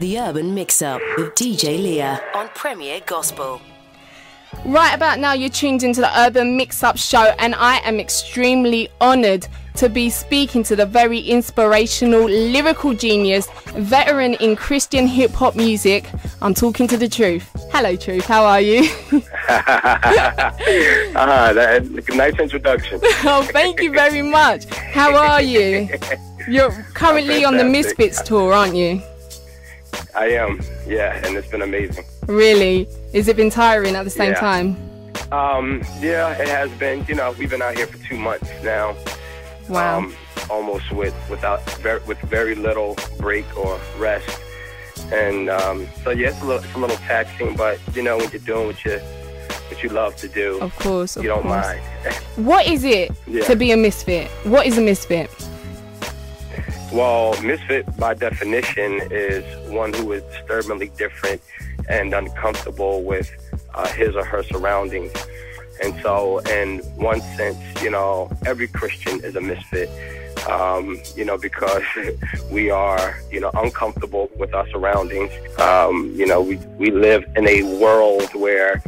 The Urban Mixup with DJ Leah on Premier Gospel. Right about now, you're tuned into the Urban Mix-Up show, and I am extremely honoured to be speaking to the very inspirational, lyrical genius, veteran in Christian hip-hop music. I'm talking to the Truth. Hello, Truth. How are you? Nice introduction. Oh, thank you very much. How are you? You're currently on the Misfits tour, aren't you? I am, yeah, and it's been amazing. Really? Has it been tiring at the same time? Yeah, it has been. You know, we've been out here for 2 months now. Wow. Almost with very little break or rest. And so yeah, it's a little taxing, but you know, when you're doing what you love to do, of course, you don't mind. What is it to be a misfit? What is a misfit? Well, misfit by definition is one who is disturbingly different and uncomfortable with his or her surroundings. And so, in one sense, you know, every Christian is a misfit, you know, because we are, you know, uncomfortable with our surroundings. You know, we live in a world where,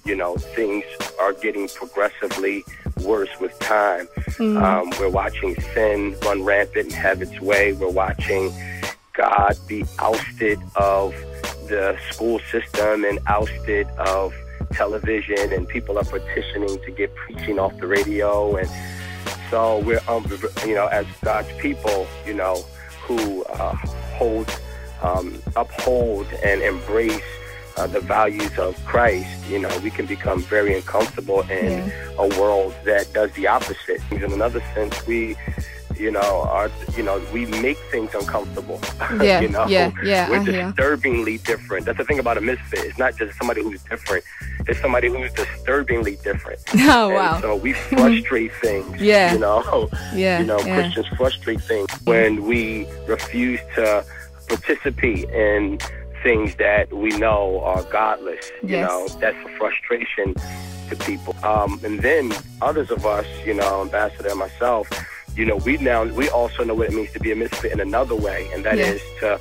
you know, things are getting progressively worse with time. We're watching sin run rampant and have its way. We're watching God be ousted of the school system and ousted of television, and people are petitioning to get preaching off the radio. And so we're, you know, as God's people, you know, who uphold and embrace the values of Christ, you know, we can become very uncomfortable in a world that does the opposite. In another sense, we, you know, we make things uncomfortable. You know, we're disturbingly different. That's the thing about a misfit. It's not just somebody who's different. It's somebody who's disturbingly different. Oh, wow. And so we frustrate things. You know, Christians frustrate things when we refuse to participate in things that we know are godless. You know, that's a frustration to people. And then others of us, you know, Ambassador and myself, you know, we also know what it means to be a misfit in another way, and that is to,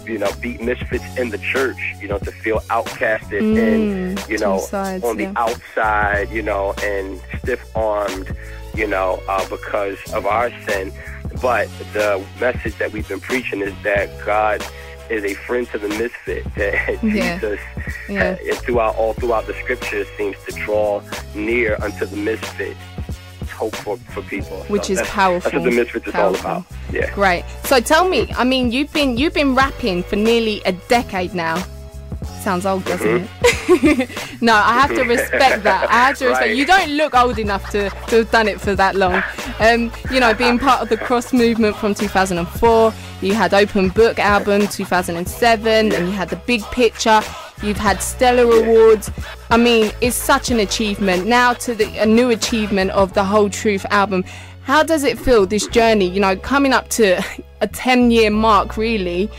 you know, be misfits in the church, you know, to feel outcasted and, you know, on the outside, you know, and stiff-armed, you know, because of our sin. But the message that we've been preaching is that God is a friend to the misfit, that Jesus, all throughout the scriptures, seems to draw near unto the misfit. Hope for people, which is powerful. That's what the Misfits is all about. Yeah. Great. So tell me, I mean, you've been rapping for nearly a decade now. Sounds old, doesn't it? No, I have to respect that. I have to respect. You don't look old enough to have done it for that long. You know, being part of the Cross movement from 2004, you had Open Book album 2007, and you had the Big Picture. You've had Stellar Awards. I mean, it's such an achievement. Now to a new achievement of the Whole Truth album. How does it feel, this journey, you know, coming up to a 10-year mark, really?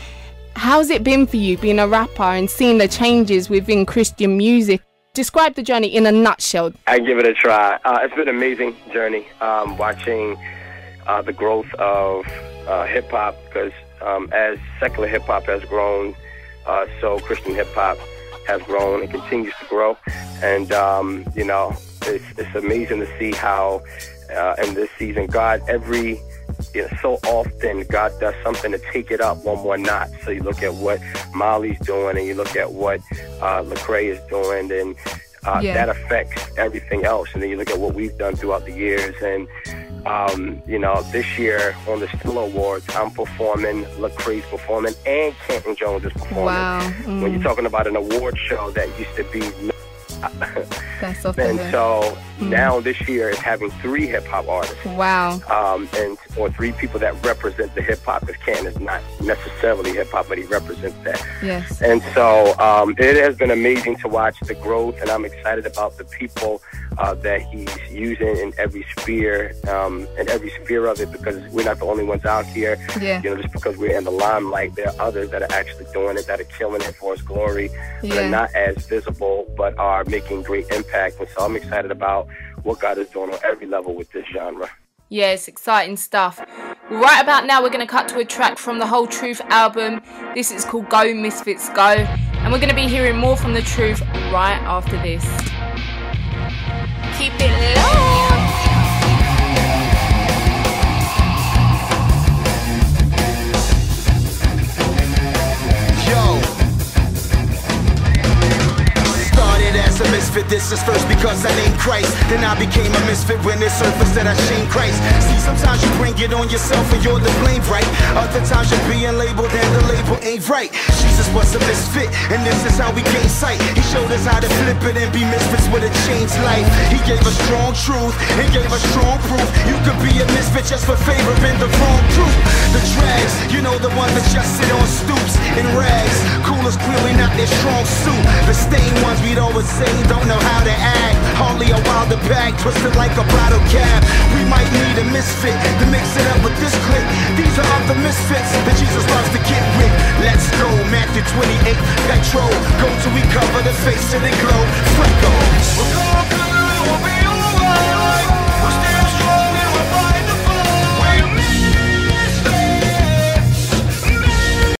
How's it been for you being a rapper and seeing the changes within Christian music? Describe the journey in a nutshell. I give it a try. It's been an amazing journey, watching the growth of hip-hop, because as secular hip-hop has grown, so Christian hip-hop has grown and continues to grow. And, you know, it's amazing to see how in this season, so often God does something to take it up one more notch. So you look at what Molly's doing, and you look at what Lecrae is doing, and that affects everything else. And then you look at what we've done throughout the years. And, you know, this year on the Stellar Awards, I'm performing, Lecrae's performing, and Canton Jones is performing. Wow. When you're talking about an award show that used to be... That's so and so now this year is having 3 hip-hop artists. Wow. Or 3 people that represent the hip-hop. Because Canton is not necessarily hip-hop, but he represents that. Yes. And so it has been amazing to watch the growth, and I'm excited about the people that he's using in every sphere of it, because we're not the only ones out here. You know, just because we're in the limelight, there are others that are actually doing it, that are killing it for his glory, that are not as visible, but are making great impact. And so I'm excited about what God is doing on every level with this genre. Yeah, it's exciting stuff. Right about now, we're going to cut to a track from the Whole Truth album. This is called Go Misfits Go, and we're going to be hearing more from The Truth right after this. Keep it low. As a misfit, this is first because I named Christ. Then I became a misfit when it surfaced that I shamed Christ. See, sometimes you bring it on yourself and you're to blame, right? Other times you're being labeled and the label ain't right. Jesus was a misfit, and this is how we gain sight. He showed us how to flip it and be misfits with a changed life. He gave us strong truth and gave us strong proof. You could be a misfit just for favoring the wrong group. The drags, you know, the ones that just sit on stoops in rags. Coolers clearly not their strong suit. The stained ones we'd always say don't know how to act. Hardly a wilder bag, twisted like a bottle cap. We might need a misfit to mix it up with this clique. These are other misfits that Jesus loves to get with. Let's go, Matthew 28, petrol. Go till we cover the face of the globe. Franco.